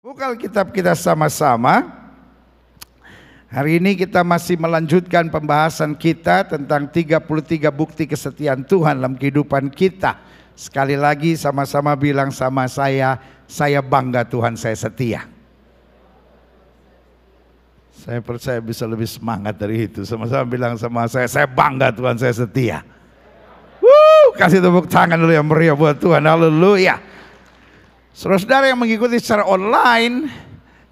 Buka Alkitab kita sama-sama. Hari ini kita masih melanjutkan pembahasan kita tentang 33 bukti kesetiaan Tuhan dalam kehidupan kita. Sekali lagi sama-sama bilang sama saya bangga Tuhan saya setia. Saya percaya bisa lebih semangat dari itu. Sama-sama bilang sama saya bangga Tuhan saya setia. Kasih tepuk tangan dulu yang meriah buat Tuhan, haleluya. Saudara-saudara yang mengikuti secara online,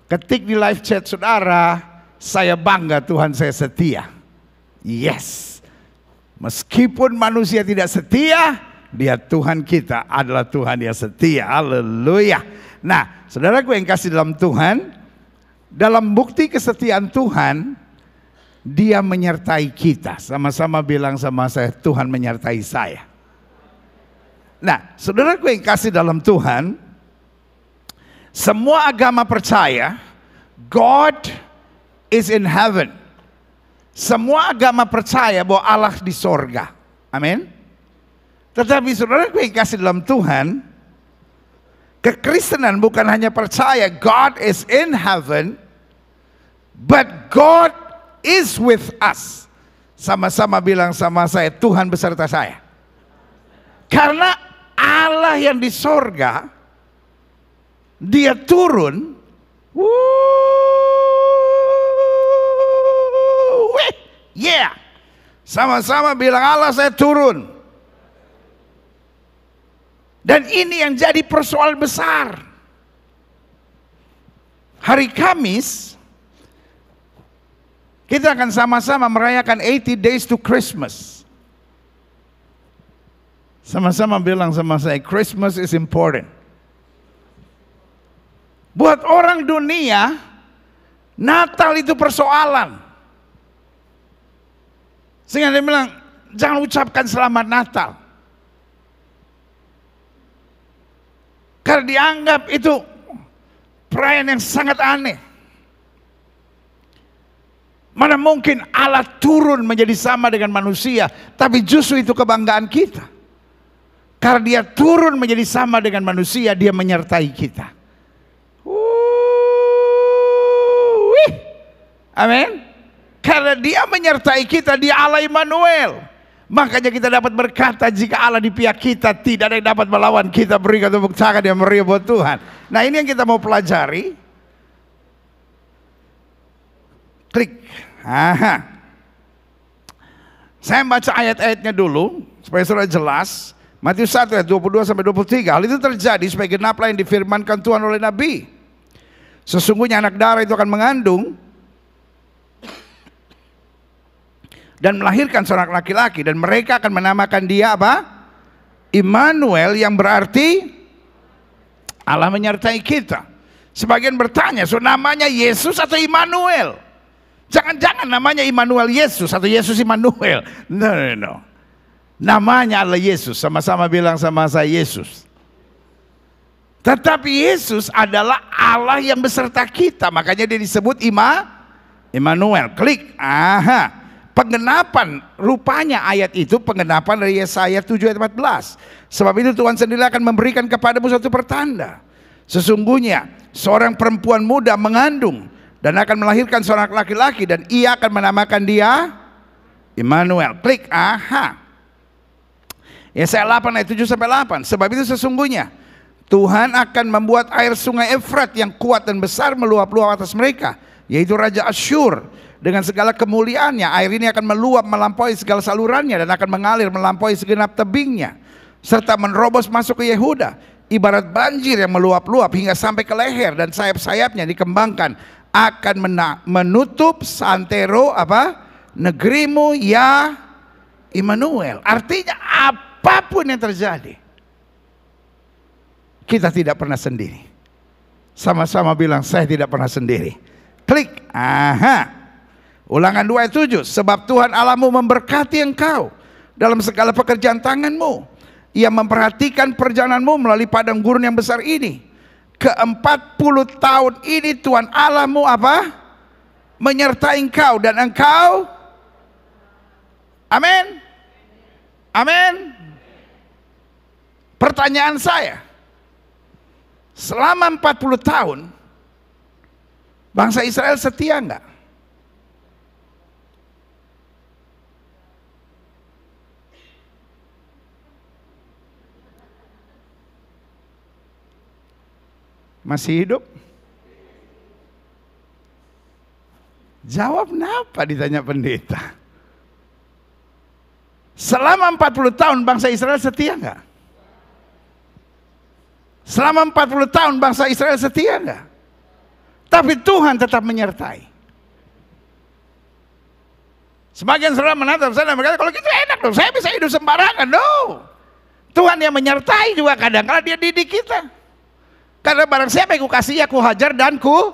ketik di live chat saudara, saya bangga Tuhan saya setia. Yes. Meskipun manusia tidak setia, dia Tuhan kita adalah Tuhan yang setia. Haleluya. Nah, saudaraku yang kasih dalam Tuhan, dalam bukti kesetiaan Tuhan, dia menyertai kita. Sama-sama bilang sama saya, Tuhan menyertai saya. Nah, saudaraku yang kasih dalam Tuhan, semua agama percaya God is in heaven. Semua agama percaya bahwa Allah di sorga. Amin. Tetapi saudaraku yang kasih dalam Tuhan, kekristenan bukan hanya percaya God is in heaven, but God is with us. Sama-sama bilang sama saya, Tuhan beserta saya. Karena Allah yang di sorga, dia turun. Yeah. Sama-sama bilang Allah saya turun. Dan ini yang jadi persoalan besar. Hari Kamis kita akan sama-sama merayakan 80 days to Christmas. Sama-sama bilang sama saya, Christmas is important. Buat orang dunia, Natal itu persoalan. Sehingga dia bilang, jangan ucapkan selamat Natal. Karena dianggap itu perayaan yang sangat aneh. Mana mungkin Allah turun menjadi sama dengan manusia, tapi justru itu kebanggaan kita. Karena dia turun menjadi sama dengan manusia, dia menyertai kita. Amin. Karena dia menyertai kita, dia Allah Immanuel. Makanya kita dapat berkata, jika Allah di pihak kita, tidak ada yang dapat melawan kita. Berikan tepuk tangan yang meriah buat Tuhan. Nah, ini yang kita mau pelajari. Klik. Aha. Saya baca ayat-ayatnya dulu supaya saudara jelas. Matius 1 ayat 22-23. Hal itu terjadi supaya genaplah yang difirmankan Tuhan oleh Nabi. Sesungguhnya anak darah itu akan mengandung dan melahirkan seorang laki-laki, dan mereka akan menamakan dia apa? Immanuel, yang berarti Allah menyertai kita. Sebagian bertanya, so namanya Yesus atau Immanuel? Jangan-jangan namanya Immanuel Yesus atau Yesus Immanuel. No. Namanya adalah Yesus. Sama-sama bilang sama saya, Yesus. Tetapi Yesus adalah Allah yang beserta kita. Makanya dia disebut Immanuel. Klik. Aha. Penggenapan, rupanya ayat itu penggenapan dari Yesaya 7 ayat 14. Sebab itu Tuhan sendiri akan memberikan kepadamu suatu pertanda. Sesungguhnya seorang perempuan muda mengandung dan akan melahirkan seorang laki-laki, dan ia akan menamakan dia Immanuel. Klik. Aha. Yesaya 8 ayat 7-8. Sebab itu sesungguhnya Tuhan akan membuat air sungai Efrat yang kuat dan besar meluap-luap atas mereka, yaitu Raja Asyur. Dengan segala kemuliaannya, air ini akan meluap melampaui segala salurannya, dan akan mengalir melampaui segenap tebingnya, serta menerobos masuk ke Yehuda, ibarat banjir yang meluap-luap hingga sampai ke leher, dan sayap-sayapnya dikembangkan akan menutup santero negerimu ya Immanuel. Artinya apapun yang terjadi, kita tidak pernah sendiri. Sama-sama bilang, saya tidak pernah sendiri. Klik. Aha. Ulangan 2 ayat 7. Sebab Tuhan Allahmu memberkati engkau dalam segala pekerjaan tanganmu. Ia memperhatikan perjalananmu melalui padang gurun yang besar ini. Ke-40 tahun ini Tuhan Allahmu menyertai engkau, dan engkau, amin. Amin. Pertanyaan saya, selama 40 tahun Bangsa Israel setia enggak? Masih hidup? Jawab kenapa ditanya pendeta? Selama 40 tahun bangsa Israel setia enggak? Selama 40 tahun bangsa Israel setia enggak? Tapi Tuhan tetap menyertai. Sebagian saudara menatap saya dan berkata, kalau gitu enak dong, saya bisa hidup sembarangan. No. Tuhan yang menyertai juga kadang-kadang dia didik kita. Karena barang siapa yang kukasihi, aku hajar dan ku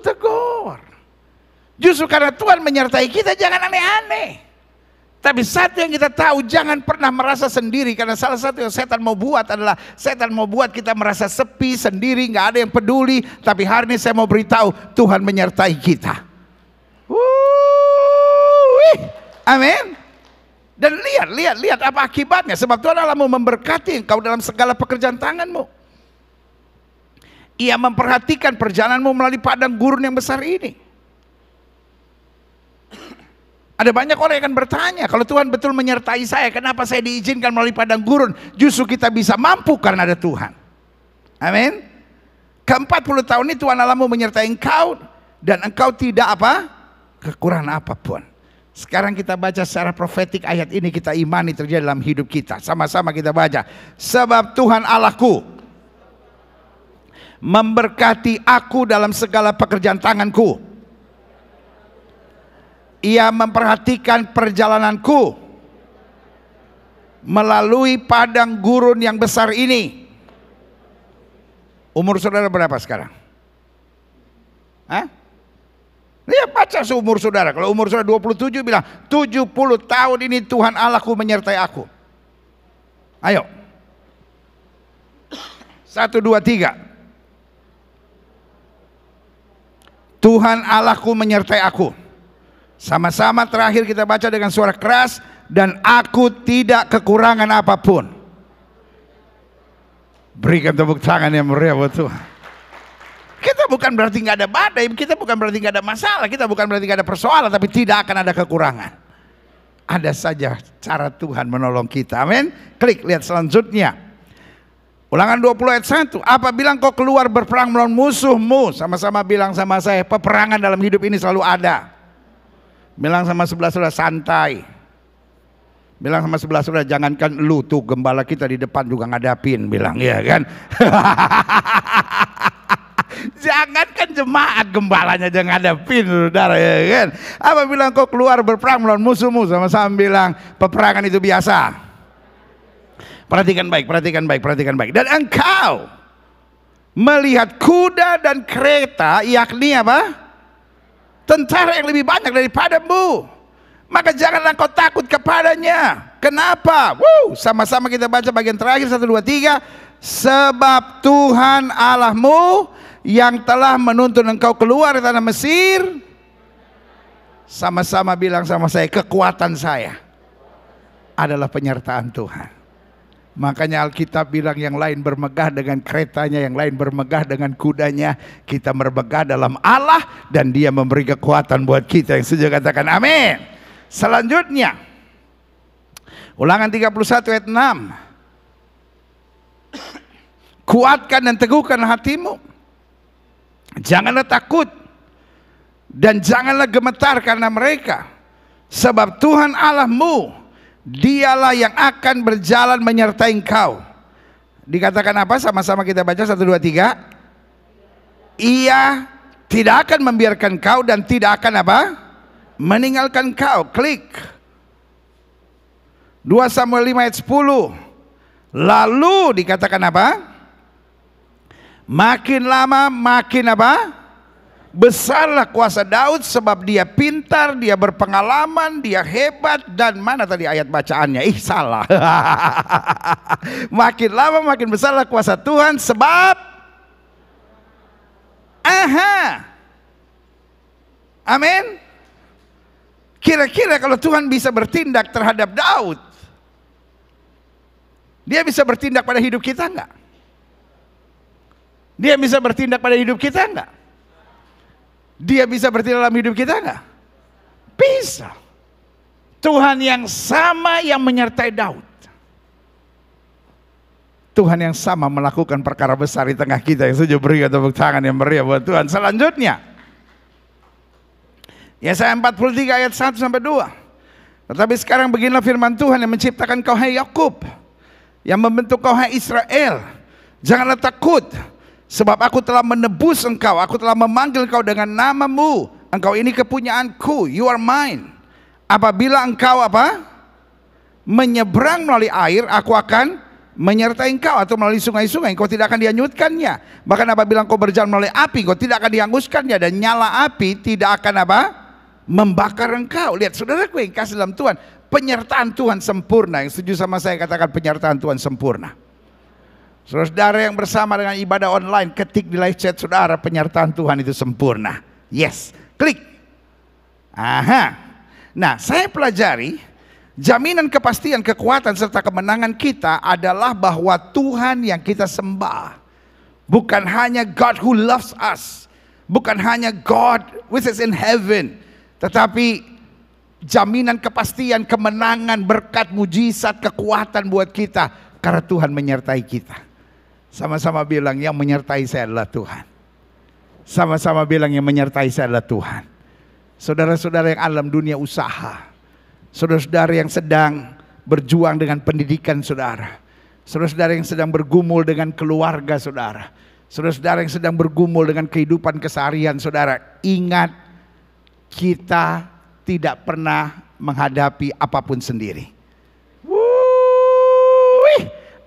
tegur. Justru karena Tuhan menyertai kita, jangan aneh-aneh. Tapi satu yang kita tahu, jangan pernah merasa sendiri. Karena salah satu yang setan mau buat adalah, setan mau buat kita merasa sepi, sendiri, nggak ada yang peduli. Tapi hari ini saya mau beritahu, Tuhan menyertai kita. Amin. Dan lihat apa akibatnya. Sebab Tuhan Allah mau memberkati engkau dalam segala pekerjaan tanganmu. Ia memperhatikan perjalananmu melalui padang gurun yang besar ini. Ada banyak orang yang akan bertanya, kalau Tuhan betul menyertai saya, kenapa saya diizinkan melalui padang gurun? Justru kita bisa mampu karena ada Tuhan. Amin. Ke-40 tahun ini Tuhan Allahmu menyertai engkau, dan engkau tidak kekurangan apapun. Sekarang kita baca secara profetik ayat ini, kita imani terjadi dalam hidup kita. Sama-sama kita baca. Sebab Tuhan Allahku memberkati aku dalam segala pekerjaan tanganku. Ia memperhatikan perjalananku melalui padang gurun yang besar ini. Umur saudara berapa sekarang? Hah? Lihat baca seumur saudara. Kalau umur saudara 27 bilang 70 tahun ini Tuhan Allahku menyertai aku. Ayo. 1, 2, 3. Tuhan Allahku menyertai aku. Sama-sama terakhir kita baca dengan suara keras. Dan aku tidak kekurangan apapun. Berikan tepuk tangan yang meriah buat Tuhan. Kita bukan berarti nggak ada badai, kita bukan berarti nggak ada masalah, kita bukan berarti nggak ada persoalan, tapi tidak akan ada kekurangan. Ada saja cara Tuhan menolong kita. Amin. Klik, lihat selanjutnya. Ulangan 20 ayat 1. Apabila engkau keluar berperang melawan musuhmu, sama-sama bilang sama saya, peperangan dalam hidup ini selalu ada. Bilang sama sebelah saudara, santai. Bilang sama sebelah saudara, jangankan lu tuh gembala kita di depan juga ngadapin, bilang ya kan. Jangankan jemaat, gembalanya jangan ngadapin saudara ya kan. Apabila engkau keluar berperang melawan musuhmu, sama-sama bilang peperangan itu biasa. Perhatikan baik, perhatikan baik, perhatikan baik. Dan engkau melihat kuda dan kereta, yakni apa? Tentara yang lebih banyak daripadamu. Maka janganlah kau takut kepadanya. Kenapa? Sama-sama kita baca bagian terakhir 1, 2, 3. Sebab Tuhan Allahmu yang telah menuntun engkau keluar dari tanah Mesir. Sama-sama bilang sama saya, kekuatan saya adalah penyertaan Tuhan. Makanya Alkitab bilang yang lain bermegah dengan keretanya, yang lain bermegah dengan kudanya. Kita bermegah dalam Allah dan Dia memberi kekuatan buat kita. Yang setuju katakan amin. Selanjutnya Ulangan 31 ayat 6. Kuatkan dan teguhkan hatimu. Janganlah takut dan janganlah gemetar karena mereka. Sebab Tuhan Allahmu, Dialah yang akan berjalan menyertai engkau. Dikatakan apa? Sama-sama kita baca 1, 2, 3. Ia tidak akan membiarkan kau dan tidak akan apa? Meninggalkan kau. Klik. 2 Samuel 5 ayat 10. Lalu dikatakan apa? Makin lama makin apa? Besarlah kuasa Daud, sebab dia pintar, dia berpengalaman, dia hebat. Dan mana tadi ayat bacaannya? Salah. Makin lama makin besarlah kuasa Tuhan, sebab amin. Kira-kira kalau Tuhan bisa bertindak terhadap Daud, Dia bisa bertindak pada hidup kita enggak? Dia bisa bertindak pada hidup kita enggak? Dia bisa bertindak dalam hidup kita nggak? Bisa. Tuhan yang sama yang menyertai Daud. Tuhan yang sama melakukan perkara besar di tengah kita. Yang setuju beri tepuk tangan yang meriah buat Tuhan. Selanjutnya, Yesaya 43 ayat 1 sampai 2. Tetapi sekarang beginilah firman Tuhan yang menciptakan kau hai Yakub, yang membentuk kau hai Israel. Janganlah takut, sebab aku telah menebus engkau, aku telah memanggil engkau dengan namamu. Engkau ini kepunyaanku, you are mine. Apabila engkau menyeberang melalui air, aku akan menyertai engkau, atau melalui sungai-sungai, engkau tidak akan dihanyutkannya. Bahkan apabila engkau berjalan melalui api, engkau tidak akan dihanguskannya, dan nyala api tidak akan membakar engkau. Lihat saudaraku yang kasih dalam Tuhan, penyertaan Tuhan sempurna. Yang setuju sama saya katakan penyertaan Tuhan sempurna. Saudara yang bersama dengan ibadah online, ketik di live chat saudara, penyertaan Tuhan itu sempurna. Yes, klik. Aha. Nah, saya pelajari jaminan kepastian, kekuatan serta kemenangan kita adalah bahwa Tuhan yang kita sembah bukan hanya God who loves us, bukan hanya God which is in heaven, tetapi jaminan kepastian, kemenangan, berkat, mujizat, kekuatan buat kita karena Tuhan menyertai kita. Sama-sama bilang, yang menyertai saya adalah Tuhan. Sama-sama bilang, yang menyertai saya adalah Tuhan. Saudara-saudara yang alam dunia usaha, saudara-saudara yang sedang berjuang dengan pendidikan saudara, saudara-saudara yang sedang bergumul dengan keluarga saudara, saudara-saudara yang sedang bergumul dengan kehidupan keseharian saudara, ingat, kita tidak pernah menghadapi apapun sendiri.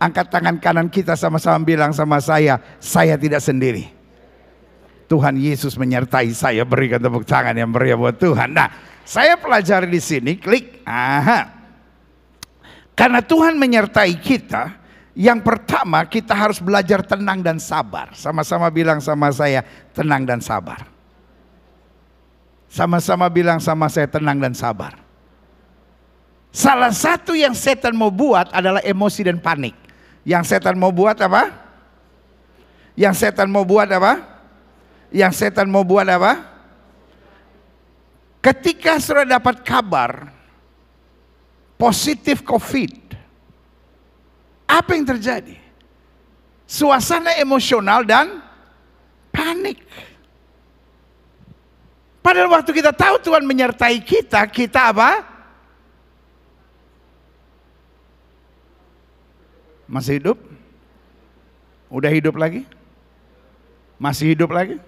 Angkat tangan kanan kita, sama-sama bilang sama saya tidak sendiri. Tuhan Yesus menyertai saya. Berikan tepuk tangan yang meriah buat Tuhan. Nah, saya pelajari di sini, klik. Aha. Karena Tuhan menyertai kita, yang pertama kita harus belajar tenang dan sabar. Sama-sama bilang sama saya, tenang dan sabar. Sama-sama bilang sama saya, tenang dan sabar. Salah satu yang setan mau buat adalah emosi dan panik. Yang setan mau buat apa? Yang setan mau buat apa? Yang setan mau buat apa? Ketika sudah dapat kabar positif COVID, apa yang terjadi? Suasana emosional dan panik. Padahal waktu kita tahu Tuhan menyertai kita, kita apa? Masih hidup? Udah hidup lagi? Masih hidup lagi?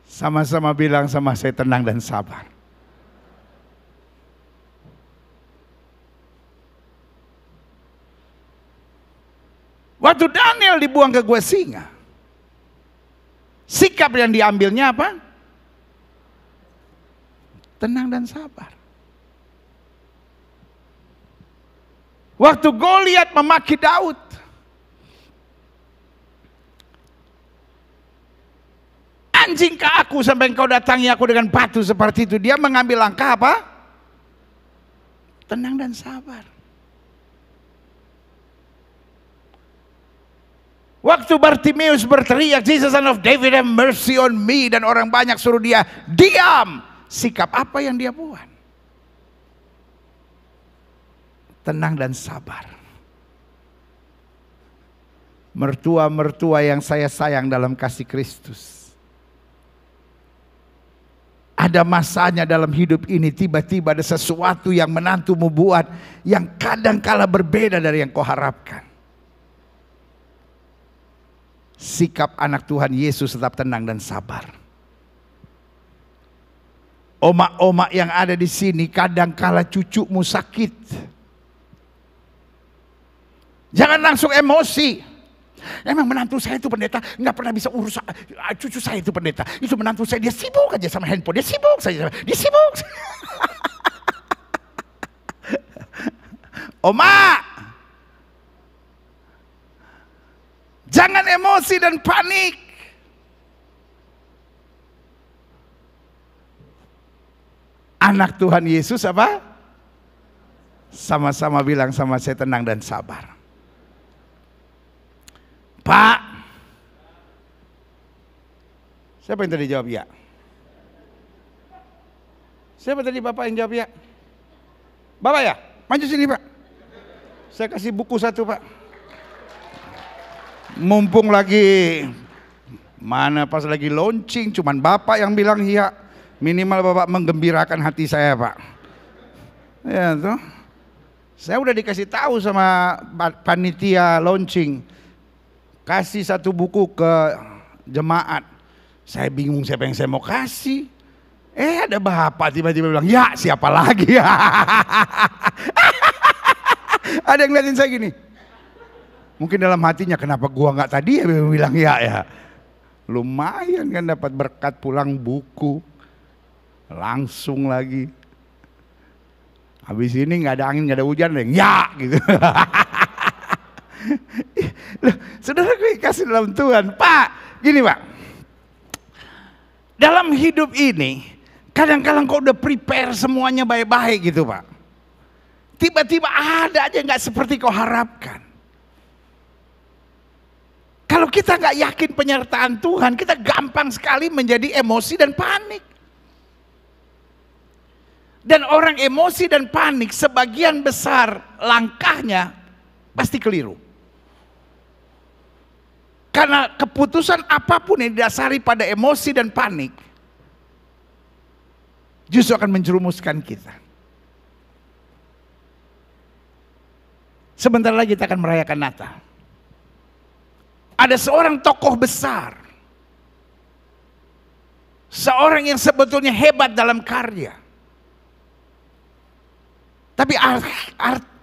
Sama-sama bilang sama saya, tenang dan sabar. Waktu Daniel dibuang ke gua singa, sikap yang diambilnya apa? Tenang dan sabar. Waktu Goliat memaki Daud, anjing ke aku sampai engkau datangi aku dengan batu seperti itu. Dia mengambil langkah apa? Tenang dan sabar. Waktu Bartimeus berteriak, Jesus son of David have mercy on me, dan orang banyak suruh dia diam, sikap apa yang dia buat? Tenang dan sabar. Mertua-mertua yang saya sayang dalam kasih Kristus, ada masanya dalam hidup ini tiba-tiba ada sesuatu yang menantumu buat yang kadang-kala berbeda dari yang kau harapkan. Sikap anak Tuhan Yesus tetap tenang dan sabar. Oma-oma yang ada di sini, kadang-kala cucumu sakit, jangan langsung emosi. Emang menantu saya itu pendeta, nggak pernah bisa urus cucu saya itu pendeta. Itu menantu saya, dia sibuk aja sama handphone, dia sibuk saja, dia sibuk. Oma, jangan emosi dan panik. Anak Tuhan Yesus apa? Sama-sama bilang sama saya, tenang dan sabar. Pak, siapa yang tadi jawab ya? Siapa tadi Bapak yang jawab ya? Bapak ya? Maju sini Pak. Saya kasih buku satu Pak. Mumpung lagi, mana pas lagi launching, cuman Bapak yang bilang iya. Minimal Bapak menggembirakan hati saya Pak. Ya tuh. Saya udah dikasih tahu sama panitia launching. Kasih satu buku ke jemaat. Saya bingung siapa yang saya mau kasih. Ada Bapak tiba-tiba bilang, ya siapa lagi? Ada yang ngeliatin saya gini. Mungkin dalam hatinya, kenapa gua nggak tadi ya bilang ya. Lumayan kan dapat berkat pulang buku. Langsung lagi. Habis ini nggak ada angin, nggak ada hujan, ya gitu. Loh, saudara gue kasih dalam Tuhan, Pak. Gini Pak. Dalam hidup ini, kadang-kadang kau udah prepare semuanya baik-baik gitu Pak. Tiba-tiba ada aja nggak seperti kau harapkan. Kalau kita nggak yakin penyertaan Tuhan, kita gampang sekali menjadi emosi dan panik. Dan orang emosi dan panik sebagian besar langkahnya pasti keliru. Karena keputusan apapun yang didasari pada emosi dan panik justru akan menjerumuskan kita. Sebentar lagi kita akan merayakan Natal. Ada seorang tokoh besar. Seorang yang sebetulnya hebat dalam karya. Tapi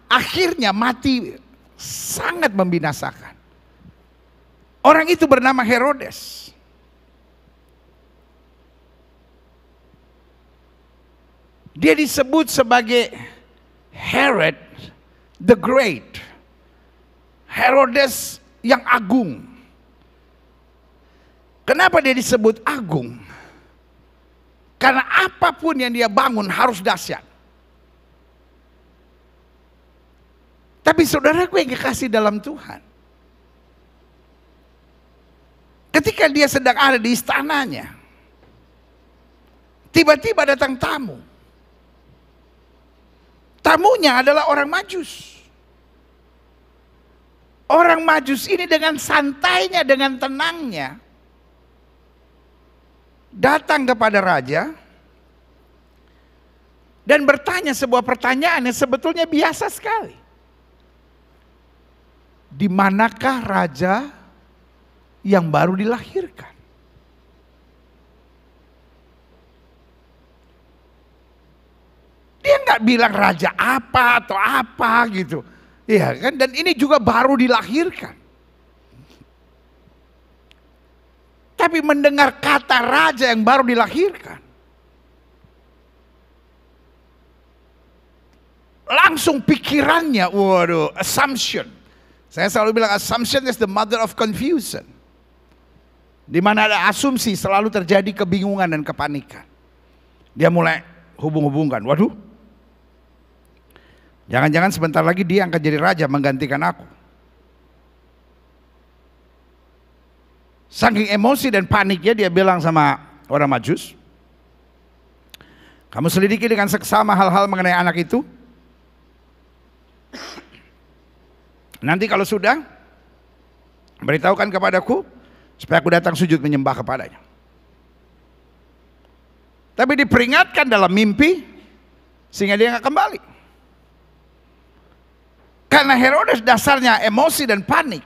akhirnya mati sangat membinasakan. Orang itu bernama Herodes. Dia disebut sebagai Herod the Great. Herodes yang agung. Kenapa dia disebut agung? Karena apapun yang dia bangun harus dahsyat. Tapi saudaraku yang dikasih dalam Tuhan, ketika dia sedang ada di istananya, tiba-tiba datang tamu. Tamunya adalah orang Majus. Orang Majus ini dengan santainya, dengan tenangnya, datang kepada raja dan bertanya sebuah pertanyaan yang sebetulnya biasa sekali. Di manakah raja yang baru dilahirkan? Dia nggak bilang raja apa atau apa gitu. Iya kan? Dan ini juga baru dilahirkan. Tapi mendengar kata raja yang baru dilahirkan, langsung pikirannya, waduh, assumption. Saya selalu bilang assumption is the mother of confusion. Di mana ada asumsi selalu terjadi kebingungan dan kepanikan. Dia mulai hubung-hubungkan, waduh, jangan-jangan sebentar lagi dia akan jadi raja menggantikan aku. Saking emosi dan paniknya dia bilang sama orang Majus, kamu selidiki dengan seksama hal-hal mengenai anak itu. Nanti kalau sudah, beritahukan kepadaku supaya aku datang sujud menyembah kepadanya. Tapi diperingatkan dalam mimpi sehingga dia nggak kembali. Karena Herodes dasarnya emosi dan panik.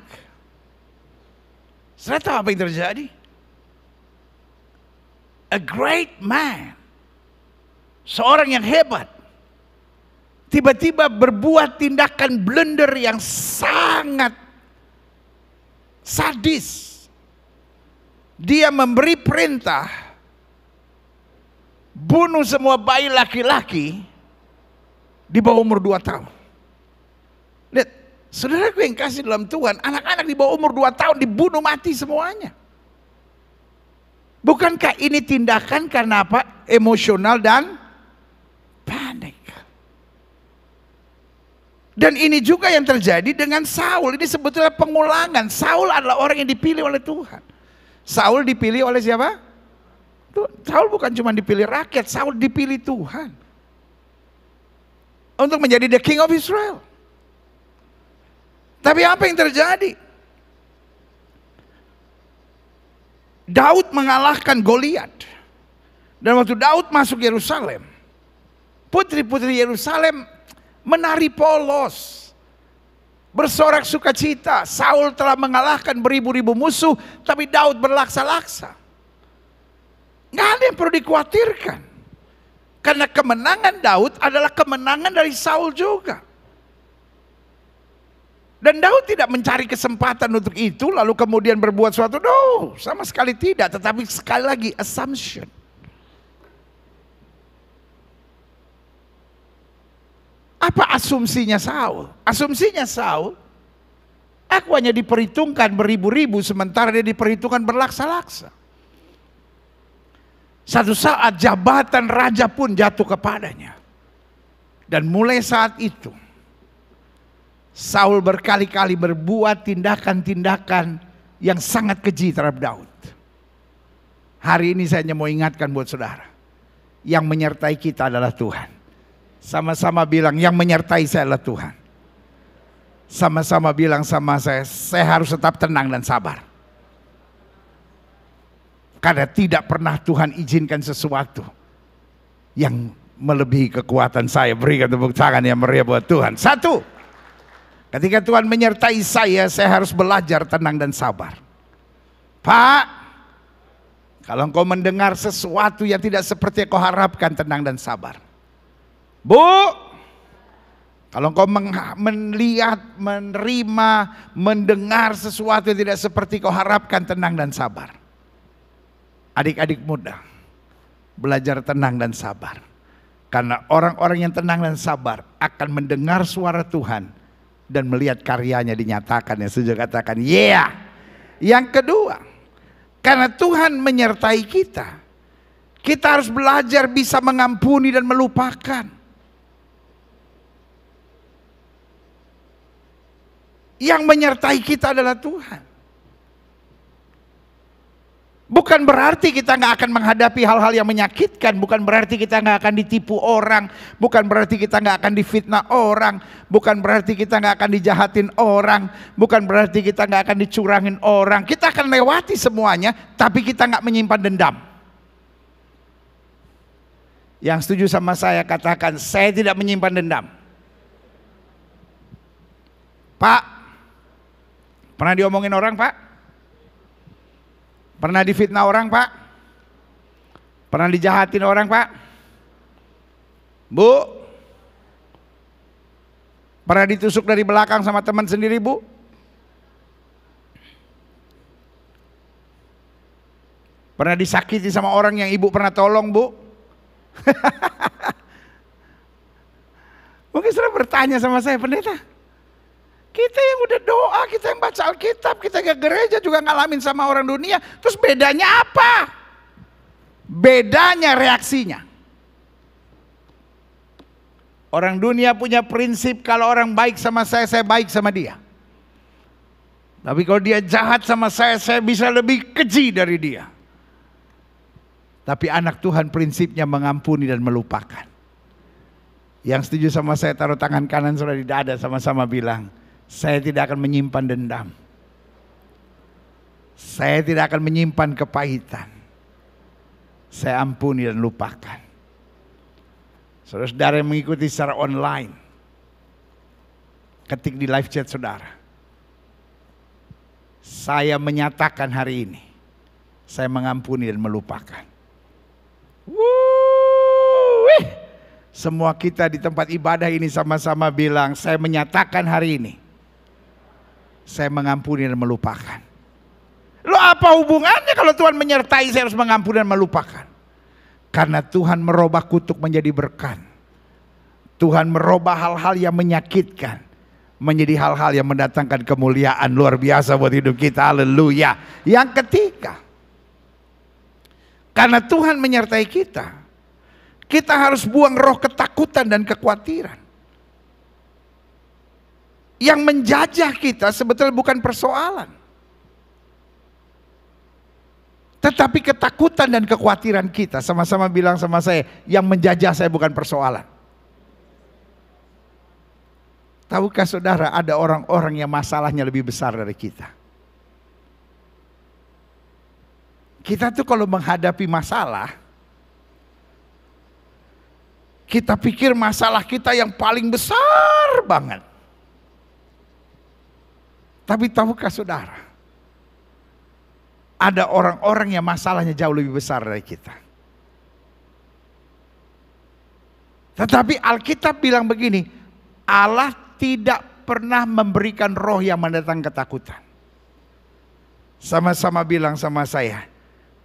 Saya tahu apa yang terjadi. A great man, seorang yang hebat, tiba-tiba berbuat tindakan blunder yang sangat sadis. Dia memberi perintah bunuh semua bayi laki-laki di bawah umur 2 tahun. Lihat, saudaraku yang kasih dalam Tuhan, anak-anak di bawah umur 2 tahun dibunuh mati semuanya. Bukankah ini tindakan karena apa? Emosional dan panik. Dan ini juga yang terjadi dengan Saul. Ini sebetulnya pengulangan. Saul adalah orang yang dipilih oleh Tuhan. Saul dipilih oleh siapa? Saul bukan cuma dipilih rakyat, Saul dipilih Tuhan untuk menjadi the king of Israel. Tapi apa yang terjadi? Daud mengalahkan Goliat. Dan waktu Daud masuk Yerusalem, putri-putri Yerusalem menari polos, bersorak sukacita. Saul telah mengalahkan beribu-ribu musuh, tapi Daud berlaksa-laksa. Nggak ada yang perlu dikhawatirkan. Karena kemenangan Daud adalah kemenangan dari Saul juga. Dan Daud tidak mencari kesempatan untuk itu lalu kemudian berbuat suatu. No, sama sekali tidak. Tetapi sekali lagi assumption. Apa asumsinya Saul? Asumsinya Saul, aku hanya diperhitungkan beribu-ribu sementara dia diperhitungkan berlaksa-laksa. Satu saat jabatan raja pun jatuh kepadanya. Dan mulai saat itu Saul berkali-kali berbuat tindakan-tindakan yang sangat keji terhadap Daud. Hari ini saya hanya mau ingatkan buat saudara, yang menyertai kita adalah Tuhan. Sama-sama bilang, yang menyertai saya adalah Tuhan. Sama-sama bilang sama saya harus tetap tenang dan sabar. Karena tidak pernah Tuhan izinkan sesuatu yang melebihi kekuatan saya. Berikan tepuk tangan yang meriah buat Tuhan. Satu, ketika Tuhan menyertai saya harus belajar tenang dan sabar. Pak, kalau engkau mendengar sesuatu yang tidak seperti yang kau harapkan, tenang dan sabar. Bu, kalau engkau melihat, menerima, mendengar sesuatu yang tidak seperti kau harapkan, tenang dan sabar. Adik-adik muda, belajar tenang dan sabar. Karena orang-orang yang tenang dan sabar akan mendengar suara Tuhan dan melihat karyanya dinyatakan. Yang setuju katakan, yeah. Yang kedua, karena Tuhan menyertai kita, kita harus belajar bisa mengampuni dan melupakan. Yang menyertai kita adalah Tuhan. Bukan berarti kita nggak akan menghadapi hal-hal yang menyakitkan, bukan berarti kita nggak akan ditipu orang, bukan berarti kita nggak akan difitnah orang, bukan berarti kita nggak akan dijahatin orang, bukan berarti kita nggak akan dicurangin orang. Kita akan lewati semuanya, tapi kita nggak menyimpan dendam. Yang setuju sama saya katakan, saya tidak menyimpan dendam. Pak, pernah diomongin orang, Pak? Pernah difitnah orang, Pak? Pernah dijahatin orang, Pak? Bu? Pernah ditusuk dari belakang sama teman sendiri, Bu? Pernah disakiti sama orang yang ibu pernah tolong, Bu? Mungkin saudara bertanya sama saya, pendeta, kita yang udah doa, kita yang baca Alkitab, kita ke gereja juga ngalamin sama orang dunia. Terus bedanya apa? Bedanya reaksinya. Orang dunia punya prinsip kalau orang baik sama saya baik sama dia. Tapi kalau dia jahat sama saya bisa lebih keji dari dia. Tapi anak Tuhan prinsipnya mengampuni dan melupakan. Yang setuju sama saya taruh tangan kanan saudara di dada, sama-sama bilang, saya tidak akan menyimpan dendam. Saya tidak akan menyimpan kepahitan. Saya ampuni dan lupakan. Saudara-saudara yang mengikuti secara online, ketik di live chat saudara, saya menyatakan hari ini, saya mengampuni dan melupakan. Semua kita di tempat ibadah ini sama-sama bilang, saya menyatakan hari ini, saya mengampuni dan melupakan. Lo apa hubungannya kalau Tuhan menyertai saya harus mengampuni dan melupakan? Karena Tuhan merubah kutuk menjadi berkat. Tuhan merubah hal-hal yang menyakitkan menjadi hal-hal yang mendatangkan kemuliaan luar biasa buat hidup kita. Haleluya. Yang ketiga, karena Tuhan menyertai kita, kita harus buang roh ketakutan dan kekhawatiran. Yang menjajah kita sebetulnya bukan persoalan. Tetapi ketakutan dan kekhawatiran kita, sama-sama bilang sama saya, yang menjajah saya bukan persoalan. Tahukah saudara, ada orang-orang yang masalahnya lebih besar dari kita. Kita tuh kalau menghadapi masalah, kita pikir masalah kita yang paling besar banget. Tapi tahukah saudara, ada orang-orang yang masalahnya jauh lebih besar dari kita. Tetapi Alkitab bilang begini, Allah tidak pernah memberikan roh yang mendatangkan ketakutan. Sama-sama bilang sama saya,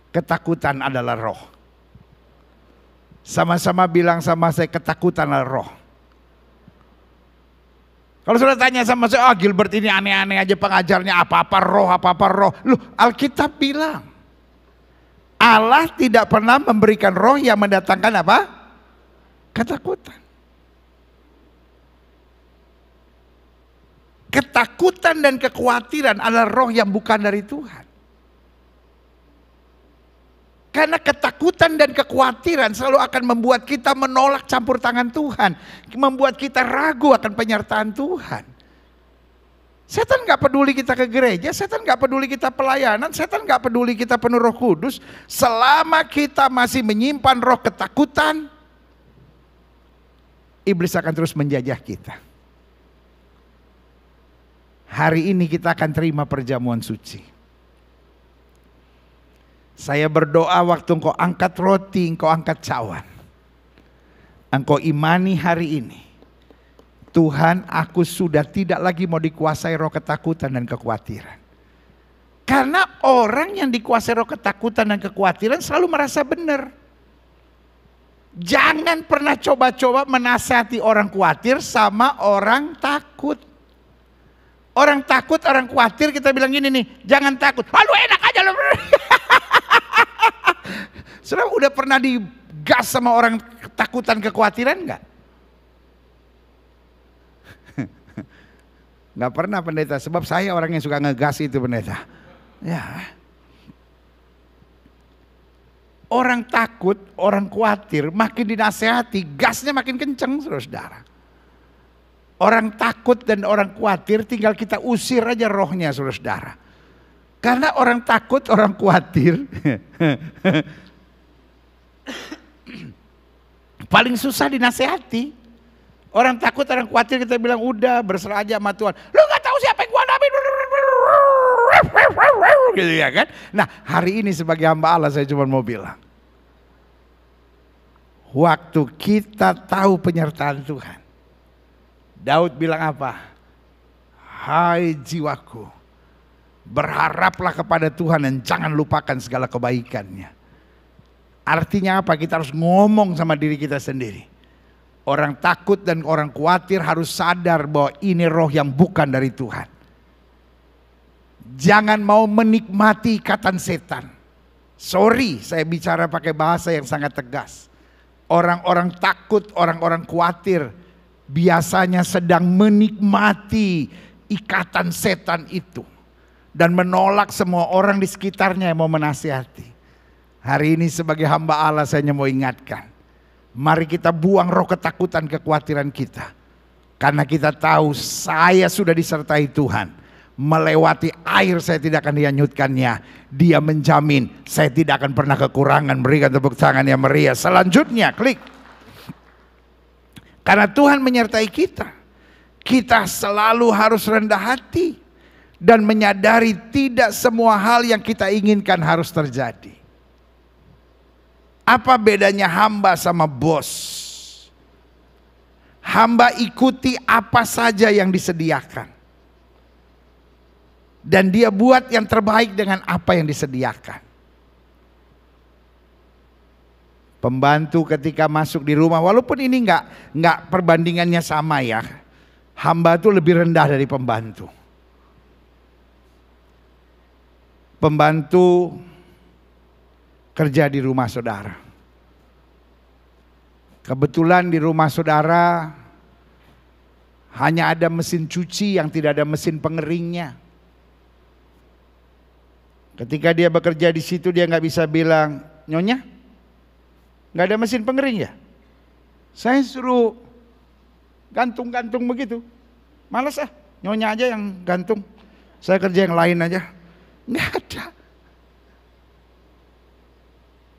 ketakutan adalah roh. Sama-sama bilang sama saya, ketakutan adalah roh. Kalau sudah tanya sama saya, Gilbert ini aneh-aneh aja pengajarnya, apa-apa roh. Loh, Alkitab bilang, Allah tidak pernah memberikan roh yang mendatangkan apa? Ketakutan. Ketakutan dan kekhawatiran adalah roh yang bukan dari Tuhan. Karena ketakutan dan kekhawatiran selalu akan membuat kita menolak campur tangan Tuhan. Membuat kita ragu akan penyertaan Tuhan. Setan gak peduli kita ke gereja, setan gak peduli kita pelayanan, setan gak peduli kita penuh Roh Kudus. Selama kita masih menyimpan roh ketakutan, iblis akan terus menjajah kita. Hari ini kita akan terima perjamuan suci. Saya berdoa waktu engkau angkat roti, engkau angkat cawan. Engkau imani hari ini, Tuhan, aku sudah tidak lagi mau dikuasai roh ketakutan dan kekhawatiran. Karena orang yang dikuasai roh ketakutan dan kekhawatiran selalu merasa benar. Jangan pernah coba-coba menasihati orang khawatir sama orang takut. Orang takut, orang khawatir kita bilang gini nih, jangan takut. Lalu enak aja loh. Saudara udah pernah digas sama orang ketakutan kekhawatiran enggak? Enggak pernah pendeta, sebab saya orang yang suka ngegas itu pendeta. Ya. Orang takut, orang khawatir makin dinasehati, gasnya makin kenceng saudara. Orang takut dan orang khawatir tinggal kita usir aja rohnya saudara. Karena orang takut, orang khawatir paling susah dinasehati. Orang takut, orang khawatir kita bilang udah berserah aja sama Tuhan. Lu gak tahu siapa yang gua hadapi. Gitu ya kan. Nah hari ini sebagai hamba Allah saya cuma mau bilang, waktu kita tahu penyertaan Tuhan, Daud bilang apa? Hai jiwaku, berharaplah kepada Tuhan dan jangan lupakan segala kebaikannya. Artinya apa? Kita harus ngomong sama diri kita sendiri. Orang takut dan orang khawatir harus sadar bahwa ini roh yang bukan dari Tuhan. Jangan mau menikmati ikatan setan. Sorry, saya bicara pakai bahasa yang sangat tegas. Orang-orang takut, orang-orang khawatir biasanya sedang menikmati ikatan setan itu. Dan menolak semua orang di sekitarnya yang mau menasihati. Hari ini sebagai hamba Allah saya mau ingatkan. Mari kita buang roh ketakutan kekhawatiran kita. Karena kita tahu saya sudah disertai Tuhan. Melewati air saya tidak akan dihanyutkannya. Dia menjamin saya tidak akan pernah kekurangan. Berikan tepuk tangan yang meriah. Selanjutnya klik. Karena Tuhan menyertai kita. Kita selalu harus rendah hati. Dan menyadari tidak semua hal yang kita inginkan harus terjadi. Apa bedanya hamba sama bos? Hamba ikuti apa saja yang disediakan. Dan dia buat yang terbaik dengan apa yang disediakan. Pembantu ketika masuk di rumah, walaupun ini nggak perbandingannya sama ya. Hamba itu lebih rendah dari pembantu. Pembantu kerja di rumah saudara. Kebetulan di rumah saudara hanya ada mesin cuci yang tidak ada mesin pengeringnya. Ketika dia bekerja di situ dia nggak bisa bilang, "Nyonya, nggak ada mesin pengering ya? Saya suruh gantung-gantung begitu. Males Nyonya aja yang gantung. Saya kerja yang lain aja." Nggak ada.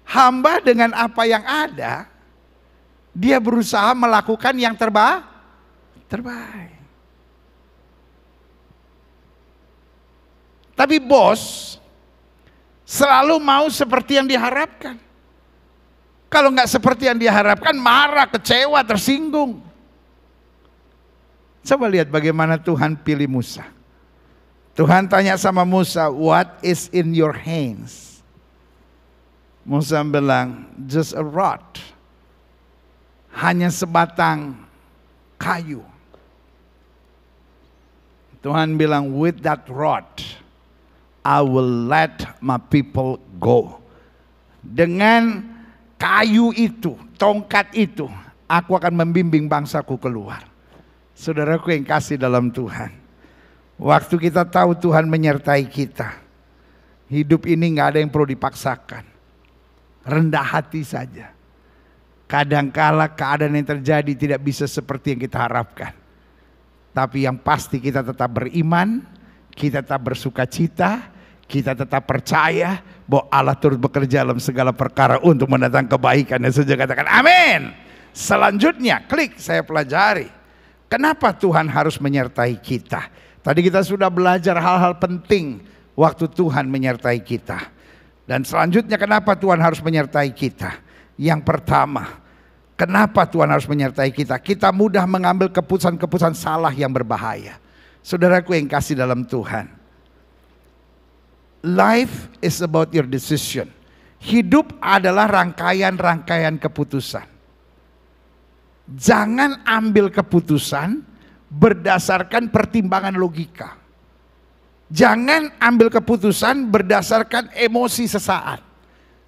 Hamba dengan apa yang ada, dia berusaha melakukan yang terbaik. Tapi bos selalu mau seperti yang diharapkan. Kalau nggak seperti yang diharapkan, marah, kecewa, tersinggung. Coba lihat bagaimana Tuhan pilih Musa. Tuhan tanya sama Musa, "What is in your hands?" Musa bilang, "Just a rod." Hanya sebatang kayu. Tuhan bilang, "With that rod, I will let my people go." Dengan kayu itu, tongkat itu, aku akan membimbing bangsaku keluar. Saudaraku yang kasih dalam Tuhan, waktu kita tahu Tuhan menyertai kita, hidup ini nggak ada yang perlu dipaksakan. Rendah hati saja. Kadangkala keadaan yang terjadi tidak bisa seperti yang kita harapkan. Tapi yang pasti kita tetap beriman, kita tetap bersuka cita, kita tetap percaya bahwa Allah turut bekerja dalam segala perkara untuk mendatangkan kebaikan. Dan saja katakan amin. Selanjutnya, klik saya pelajari. Kenapa Tuhan harus menyertai kita? Tadi kita sudah belajar hal-hal penting waktu Tuhan menyertai kita. Dan selanjutnya kenapa Tuhan harus menyertai kita? Yang pertama, kenapa Tuhan harus menyertai kita? Kita mudah mengambil keputusan-keputusan salah yang berbahaya. Saudaraku yang kasih dalam Tuhan, life is about your decision. Hidup adalah rangkaian-rangkaian keputusan. Jangan ambil keputusan berdasarkan pertimbangan logika. Jangan ambil keputusan berdasarkan emosi sesaat.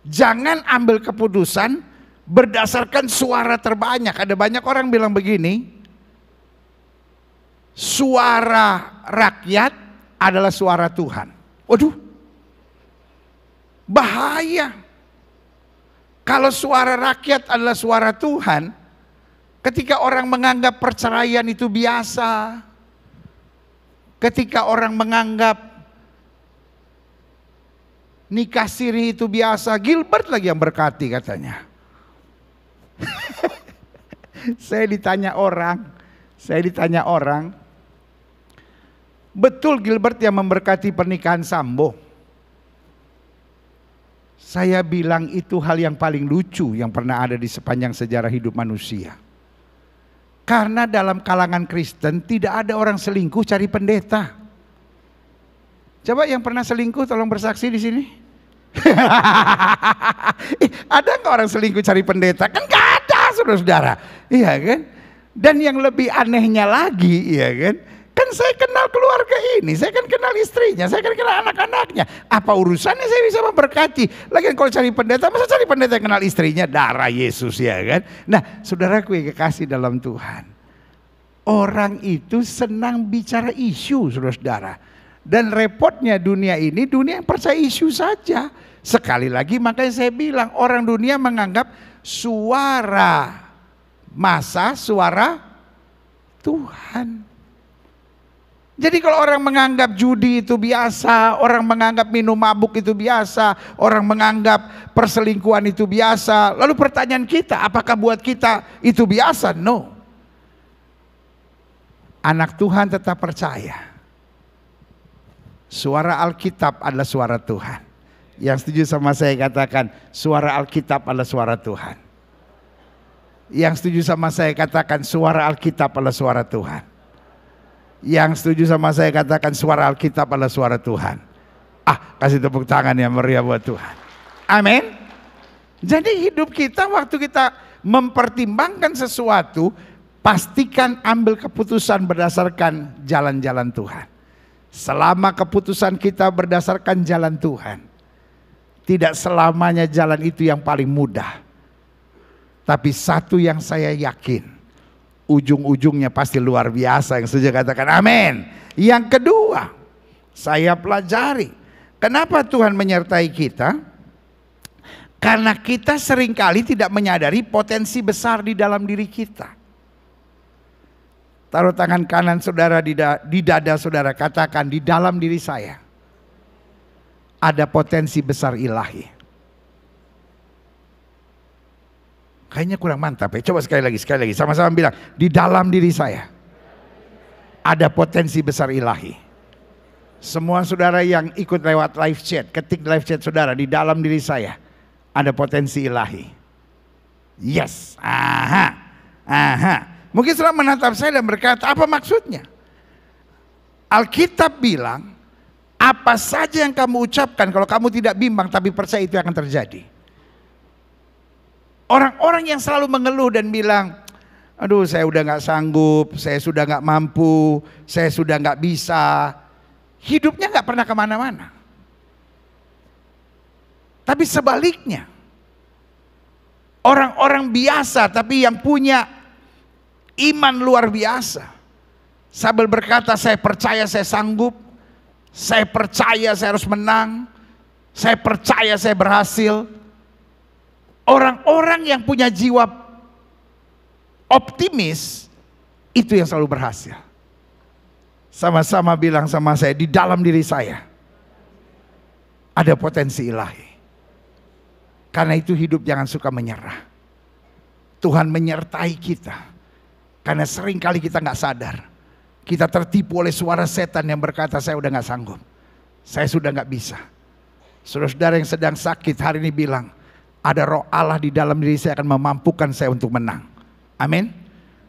Jangan ambil keputusan berdasarkan suara terbanyak. Ada banyak orang bilang begini, suara rakyat adalah suara Tuhan. Waduh, bahaya. Kalau suara rakyat adalah suara Tuhan, ketika orang menganggap perceraian itu biasa, ketika orang menganggap nikah siri itu biasa, Gilbert lagi yang berkati katanya. Saya ditanya orang, betul Gilbert yang memberkati pernikahan Sambo? Saya bilang itu hal yang paling lucu yang pernah ada di sepanjang sejarah hidup manusia. Karena dalam kalangan Kristen tidak ada orang selingkuh cari pendeta. Coba yang pernah selingkuh tolong bersaksi di sini. Ada nggak orang selingkuh cari pendeta? Kan nggak ada, saudara-saudara. Iya kan? Dan yang lebih anehnya lagi, iya kan? Kan saya kenal keluarga ini, saya kan kenal istrinya, saya kan kenal anak-anaknya. Apa urusannya saya bisa memberkati? Lagian kalau cari pendeta, masa cari pendeta yang kenal istrinya? Darah Yesus, ya kan? Nah, saudaraku yang kekasih dalam Tuhan, orang itu senang bicara isu, saudara-saudara. Dan repotnya dunia ini, dunia yang percaya isu saja. Sekali lagi makanya saya bilang, orang dunia menganggap suara massa, suara Tuhan. Jadi kalau orang menganggap judi itu biasa, orang menganggap minum mabuk itu biasa, orang menganggap perselingkuhan itu biasa, lalu pertanyaan kita, apakah buat kita itu biasa? No. Anak Tuhan tetap percaya suara Alkitab adalah suara Tuhan. Yang setuju sama saya katakan, suara Alkitab adalah suara Tuhan. Yang setuju sama saya katakan, suara Alkitab adalah suara Tuhan. Yang setuju sama saya katakan, suara Alkitab adalah suara Tuhan. Kasih tepuk tangan yang meriah buat Tuhan. Amin. Jadi hidup kita waktu kita mempertimbangkan sesuatu, pastikan ambil keputusan berdasarkan jalan-jalan Tuhan. Selama keputusan kita berdasarkan jalan Tuhan, tidak selamanya jalan itu yang paling mudah. Tapi satu yang saya yakin, ujung-ujungnya pasti luar biasa. Yang setuju katakan amin. Yang kedua, saya pelajari Kenapa Tuhan menyertai kita? Karena kita seringkali tidak menyadari potensi besar di dalam diri kita. Taruh tangan kanan saudara di dada saudara, katakan, di dalam diri saya ada potensi besar ilahi. Kayaknya kurang mantap ya. Coba sekali lagi, sama-sama bilang, di dalam diri saya ada potensi besar ilahi. Semua saudara yang ikut lewat live chat, ketik live chat saudara, di dalam diri saya ada potensi ilahi. Yes, Mungkin saudara menatap saya dan berkata, apa maksudnya? Alkitab bilang, apa saja yang kamu ucapkan, kalau kamu tidak bimbang tapi percaya, itu akan terjadi. Orang-orang yang selalu mengeluh dan bilang, aduh saya udah gak sanggup, saya sudah gak mampu, saya sudah gak bisa, hidupnya gak pernah kemana-mana. Tapi sebaliknya, orang-orang biasa tapi yang punya iman luar biasa, sambil berkata, saya percaya saya sanggup, saya percaya saya harus menang, saya percaya saya berhasil. Orang-orang yang punya jiwa optimis, itu yang selalu berhasil. Sama-sama bilang sama saya, di dalam diri saya ada potensi ilahi. Karena itu hidup jangan suka menyerah. Tuhan menyertai kita. Karena seringkali kita gak sadar. Kita tertipu oleh suara setan yang berkata, saya udah gak sanggup, saya sudah gak bisa. Saudara-saudara yang sedang sakit hari ini bilang, ada roh Allah di dalam diri saya akan memampukan saya untuk menang. Amin.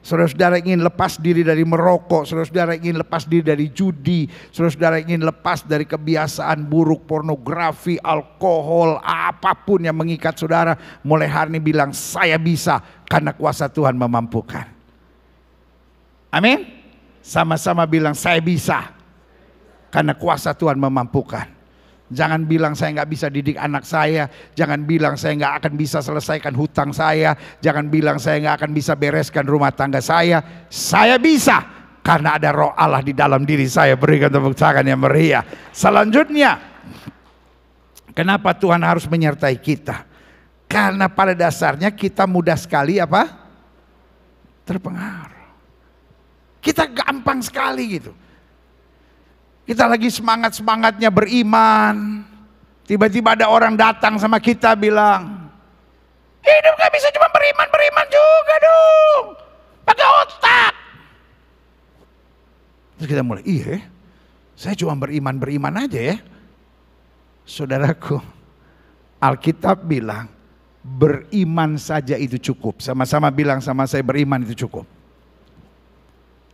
Saudara-saudara ingin lepas diri dari merokok, saudara-saudara ingin lepas diri dari judi, saudara-saudara ingin lepas dari kebiasaan buruk, pornografi, alkohol, apapun yang mengikat saudara, mulai hari ini bilang, saya bisa karena kuasa Tuhan memampukan. Amin. Sama-sama bilang, saya bisa karena kuasa Tuhan memampukan. Jangan bilang saya nggak bisa didik anak saya, jangan bilang saya nggak akan bisa selesaikan hutang saya, jangan bilang saya nggak akan bisa bereskan rumah tangga saya. Saya bisa karena ada roh Allah di dalam diri saya. Berikan tepuk tangan yang meriah. Selanjutnya, kenapa Tuhan harus menyertai kita? Karena pada dasarnya kita mudah sekali apa? Terpengaruh. Kita gampang sekali gitu. Kita lagi semangat-semangatnya beriman, tiba-tiba ada orang datang sama kita bilang, hidup gak bisa cuma beriman juga dong, pakai otak. Terus kita mulai, iya saya cuma beriman aja ya. Saudaraku, Alkitab bilang beriman saja itu cukup. Sama-sama bilang sama saya, beriman itu cukup.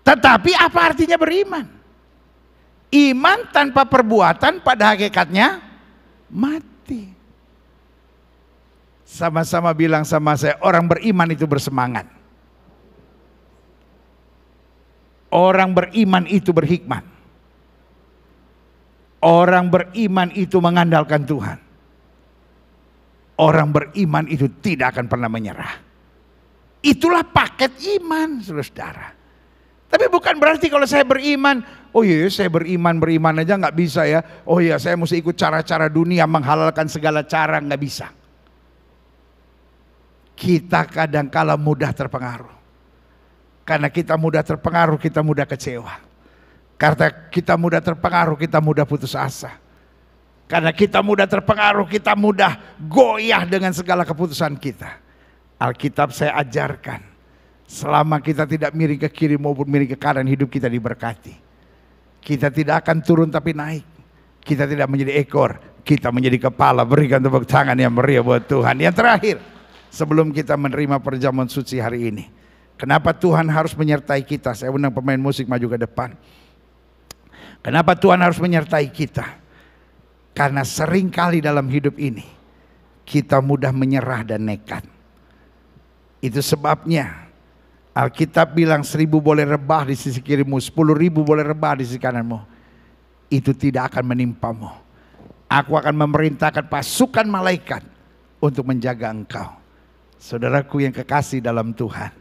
Tetapi apa artinya beriman? Iman tanpa perbuatan pada hakikatnya mati. Sama-sama bilang sama saya, orang beriman itu bersemangat. Orang beriman itu berhikmat. Orang beriman itu mengandalkan Tuhan. Orang beriman itu tidak akan pernah menyerah. Itulah paket iman, saudara-saudara. Tapi bukan berarti kalau saya beriman, oh iya saya beriman aja nggak bisa ya. Oh iya saya mesti ikut cara-cara dunia, menghalalkan segala cara, nggak bisa. Kita kadang-kala mudah terpengaruh. Karena kita mudah terpengaruh, kita mudah kecewa. Karena kita mudah terpengaruh, kita mudah putus asa. Karena kita mudah terpengaruh, kita mudah goyah dengan segala keputusan kita. Alkitab saya ajarkan, selama kita tidak miring ke kiri maupun miring ke kanan, hidup kita diberkati. Kita tidak akan turun tapi naik. Kita tidak menjadi ekor, kita menjadi kepala. Berikan tepuk tangan yang meriah buat Tuhan. Yang terakhir, sebelum kita menerima perjamuan suci hari ini, kenapa Tuhan harus menyertai kita? Saya undang pemain musik maju ke depan. Kenapa Tuhan harus menyertai kita? Karena seringkali dalam hidup ini kita mudah menyerah dan nekat. Itu sebabnya Alkitab bilang 1000 boleh rebah di sisi kirimu, 10.000 boleh rebah di sisi kananmu, itu tidak akan menimpamu. Aku akan memerintahkan pasukan malaikat untuk menjaga engkau. Saudaraku yang kekasih dalam Tuhan,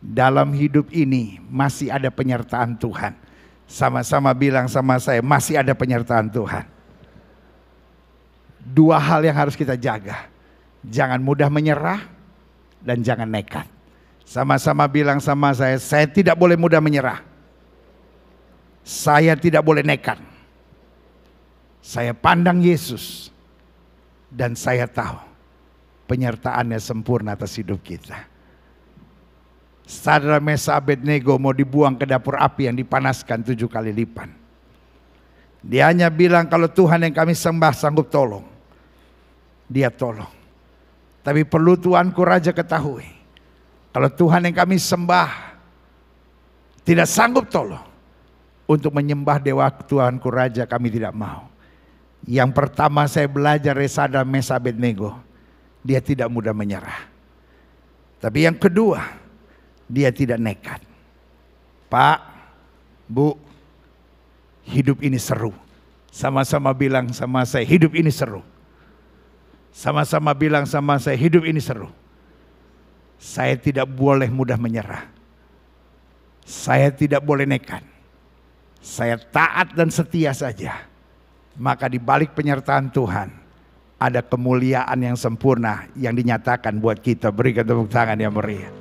dalam hidup ini masih ada penyertaan Tuhan. Sama-sama bilang sama saya, masih ada penyertaan Tuhan. Dua hal yang harus kita jaga. Jangan mudah menyerah dan jangan nekat. Sama-sama bilang sama saya tidak boleh mudah menyerah. Saya tidak boleh nekat. Saya pandang Yesus dan saya tahu penyertaannya sempurna atas hidup kita. Sadrak Mesak Abednego mau dibuang ke dapur api yang dipanaskan 7 kali lipat. Dia hanya bilang kalau Tuhan yang kami sembah sanggup tolong. Dia tolong. Tapi perlu Tuanku Raja ketahui, kalau Tuhan yang kami sembah tidak sanggup tolong, untuk menyembah Dewa Tuanku Raja kami tidak mau. Yang pertama saya belajar dari Sadrak Mesak Abednego, dia tidak mudah menyerah. Tapi yang kedua, dia tidak nekat. Pak, Bu, hidup ini seru. Sama-sama bilang sama saya, hidup ini seru. Sama-sama bilang sama saya, hidup ini seru. Saya tidak boleh mudah menyerah. Saya tidak boleh nekat. Saya taat dan setia saja. Maka di balik penyertaan Tuhan ada kemuliaan yang sempurna yang dinyatakan buat kita. Berikan tepuk tangan yang meriah.